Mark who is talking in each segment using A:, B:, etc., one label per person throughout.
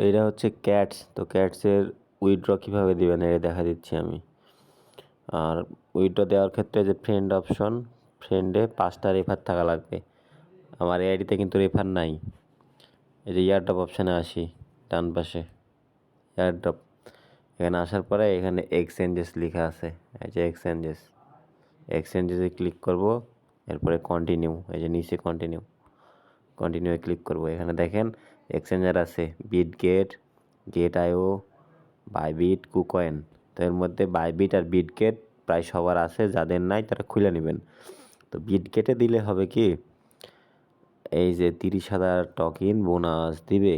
A: এইটা হচ্ছে ক্যাটস। তো ক্যাটসের উইথড্র কীভাবে দেবেন এটা দেখা দিচ্ছি আমি। আর উইথড্র দেওয়ার ক্ষেত্রে যে ফ্রেন্ড অপশন, ফ্রেন্ডে 5টা রেফার থাকা লাগবে। আমার এই আইডিতে কিন্তু রেফার নাই। এই যে এয়ারড্রপ অপশানে আসি, ডান পাশে এয়ারড্রপ, এখানে আসার পরে এখানে এক্সচেঞ্জেস লেখা আছে। এই যে এক্সচেঞ্জেসে ক্লিক করব, এরপরে কন্টিনিউ, এই যে নিচে কন্টিনিউয়ে ক্লিক করব। এখানে দেখেন এক্সচেঞ্জার আছে বিটগেট, গেট.io, বাইবিট, কুকয়েন। তো এর মধ্যে বাইবিট আর বিটগেট প্রায় সবার আছে, যাদের নাই তারা খুলে নেবেন। তো বিটগেটে দিলে হবে কি, এই যে 30,000 টোকেন বোনাস দিবে।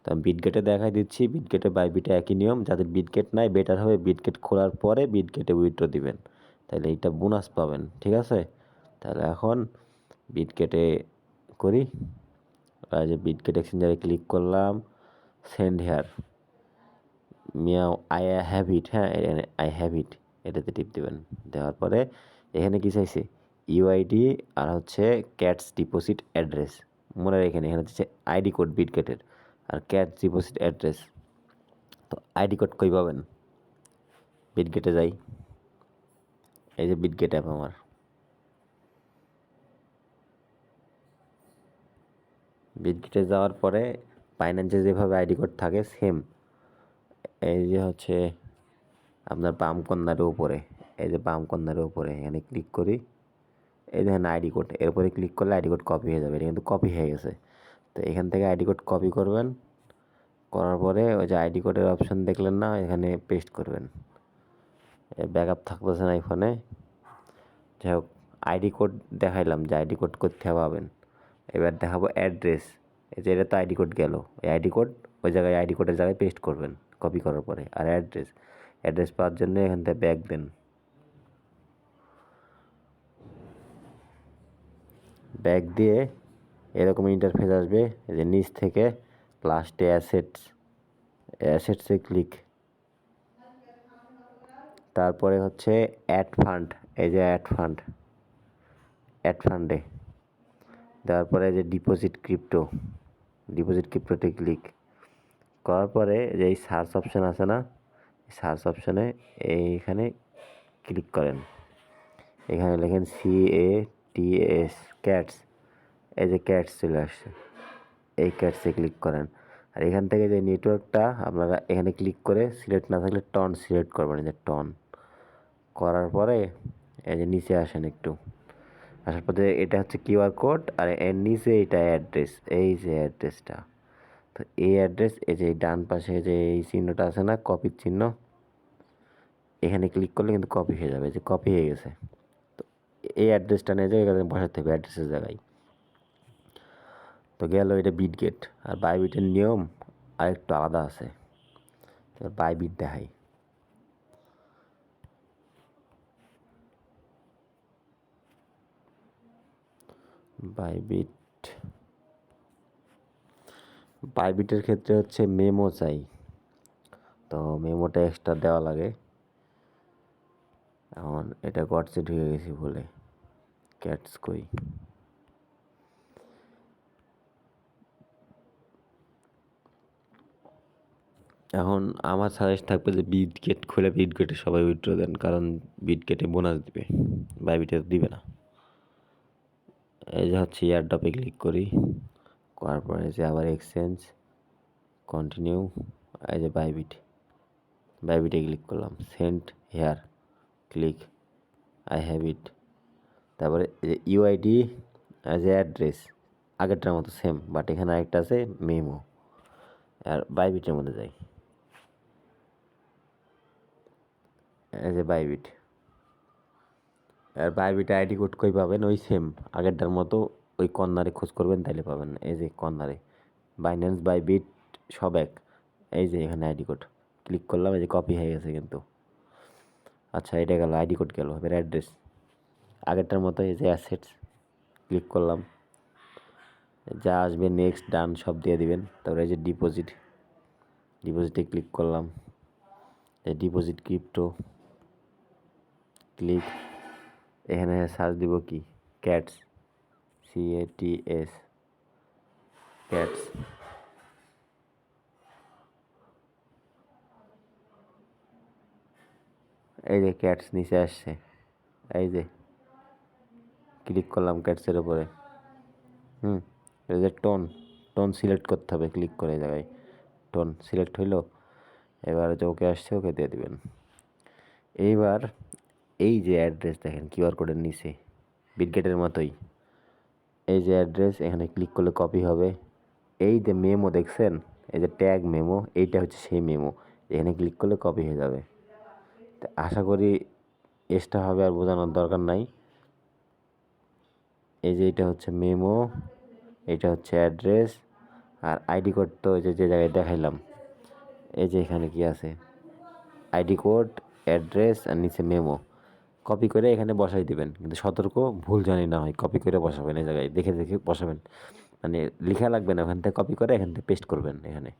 A: তো আমি বিটগেটে দেখাই দিচ্ছি, বিটগেটে বাইবিটে একই নিয়ম। যাদের বিটগেট নাই বেটার হবে বিটগেট খোলার পরে বিটগেটে উইথড্র দিবেন, তাহলে এইটা বোনাস পাবেন। ঠিক আছে, তাহলে এখন বিটগেটে করি। আর যে বিটগেট এক্সচেঞ্জারে ক্লিক করলাম, সেন্ড হেয়ার মিয়াও আই হ্যাভ ইট। হ্যাঁ, আই হ্যাভ ইট, এটাতে টিপ দেবেন। দেওয়ার পরে এখানে কি চাইছে, ইউআইডি আর হচ্ছে ক্যাটস ডিপোজিট অ্যাড্রেস। মনে রাখেন এখানে হচ্ছে আইডি কোড বিটগেটের আর ক্যাটস ডিপোজিট অ্যাড্রেস। তো আইডি কোড কই পাবেন, বিটগেটে যাই, এই যে বিটগেট অ্যাপ আমার, বিটগেটে যাওয়ার পরে বাইন্যান্সে যেভাবে আইডি কোড থাকে সেম, এই যে হচ্ছে আপনার বাম কর্নারের উপরে, এই যে বাম কর্নারের উপরে এখানে ক্লিক করি, এই দেখেন আইডি কোড, এরপরে ক্লিক করলে আইডি কোড কপি হয়ে যাবে। এটা কিন্তু কপি হয়ে গেছে। তো এখান থেকে আইডি কোড কপি করবেন, করার পরে ওই যে আইডি কোডের অপশন দেখলেন না, এখানে পেস্ট করবেন। ব্যাকআপ থাকতেছে না ফোনে, যাই হোক আইডি কোড দেখাইলাম যে আইডি কোড কোথায় পাবেন। এবার দেখাবো অ্যাড্রেস। এই যে এটা তো আইডি কোড গেল, এই আইডি কোড ওই জায়গায় আইডি কোডের জায়গায় পেস্ট করবেন কপি করার পরে। আর অ্যাড্রেস পাওয়ার জন্য এখান থেকে ব্যাক দেন, ব্যাক দিয়ে এরকম ইন্টারফেস আসবে। এই যে নিচ থেকে লাস্টে অ্যাসেটসে ক্লিক, তারপরে হচ্ছে অ্যাড ফান্ড, এই যে অ্যাড ফান্ডে দেওয়ার পরে যে ডিপোজিট ক্রিপ্টোতে ক্লিক করার পরে যে এই সার্চ অপশান আছে না, সার্চ অপশানে এইখানে ক্লিক করেন। এখানে লেখেন CATS, ক্যাটস। এই যে ক্যাটস চলে আসছে, এই ক্যাটসে ক্লিক করেন। আর এখান থেকে যে নেটওয়ার্কটা আপনারা এখানে ক্লিক করে সিলেক্ট না থাকলে টন সিলেক্ট করবেন, এই যে টন করার পরে এই যে নিচে আসেন একটু, আসার পরে এটা হচ্ছে কিউআর কোড আর এর নিচে এটা অ্যাড্রেস, এই যে অ্যাড্রেসটা। তো এই অ্যাড্রেস, এই যে ডান পাশে যে এই চিহ্নটা আছে না, কপির চিহ্ন, এখানে ক্লিক করলে কিন্তু কপি হয়ে যাবে, যে কপি হয়ে গেছে। তো এই অ্যাড্রেসটা নিয়ে যাবে, এখানে বসাতে হবে অ্যাড্রেসের জায়গায়। তো গেল এটা বিটগেট। আর বাইবিটের নিয়ম আর একটু আলাদা আছে, বাইবিট দেখাই। বাইবিটের ক্ষেত্রে হচ্ছে মেমো চাই, তো মেমোটা এক্সট্রা দেওয়া লাগে। এখন এটা গডসে ঢুকে গেছি বলে, ক্যাটস কই, এখন আমার সাজেস্ট থাকবে যে বিটগেট খুলে বিটগেটে সবাই উইথড্র দেন, কারণ বিটগেটে বোনাস দিবে, বাইবিটে দিবে না। এই যে হচ্ছে এয়ারড্রপে ক্লিক করি, করার পরে যে আবার এক্সচেঞ্জ, কন্টিনিউ, এই যে বাইবিটে ক্লিক করলাম, send hair click, I have ইট। তারপরে ইউআইডি অ্যাজ এ অ্যাড্রেস আগেরটার মতো সেম, বাট এখানে আরেকটা আছে মেমো। আর বাইবিটের মধ্যে যাই, এই যে বাইবিট। আর বাইবিটে আইডি কোড কই পাবেন, ওই সেম আগেরটার মতো, ওই কর্নারে খোঁজ করবেন তাইলে পাবেন। এই যে কর্নারে বাইন্যান্স, বাইবিট সব এক। এই যে এখানে আইডি কোড ক্লিক করলাম, এই যে কপি হয়ে গেছে কিন্তু। আচ্ছা এটা গেল, আইডি কোড গেল। এবার অ্যাড্রেস আগেরটার মতো, এই যে অ্যাসেটস ক্লিক করলাম, যা আসবে নেক্সট ডান সব দিয়ে দিবেন। তারপরে এই যে ডিপোজিটে ক্লিক করলাম, এই ডিপোজিট ক্রিপ্টো ক্লিক, এখানে সার্চ দিব কি, ক্যাটস, CATS, ক্যাটস। এই যে ক্যাটস নিচে আসছে, এই যে ক্লিক করলাম ক্যাটসের উপরে। এই যে টোন, টোন সিলেক্ট করতে হবে ক্লিক করে, এই জায়গায় টোন সিলেক্ট হইলো। এবার যে ওকে আসছে ওকে দিয়ে দিবেন। এইবার এই যে অ্যাড্রেস দেখেন কিউআর কোডের নিচে বিটগেটের মতোই, এই যে অ্যাড্রেস এখানে ক্লিক করলে কপি হবে। এই যে মেমো দেখছেন, এই যে ট্যাগ মেমো, এইটা হচ্ছে সেই মেমো, এখানে ক্লিক করলে কপি হয়ে যাবে। তো আশা করি এক্সট্রা হবে আর বোঝানোর দরকার নাই। এই যে এটা হচ্ছে মেমো, এটা হচ্ছে অ্যাড্রেস, আর আইডি কোড তো যে জায়গায় দেখাইলাম, এই যে এখানে কি আছে আইডি কোড, অ্যাড্রেস আর নিচে মেমো, কপি করে এখানে বসাই দিবেন। কিন্তু সতর্ক, ভুল জানি না হয়, কপি করে বসাবেন, এই জায়গায় দেখে দেখে বসাবেন, মানে লেখা লাগবে না, ওখান থেকে কপি করে এখান থেকে পেস্ট করবেন এখানে।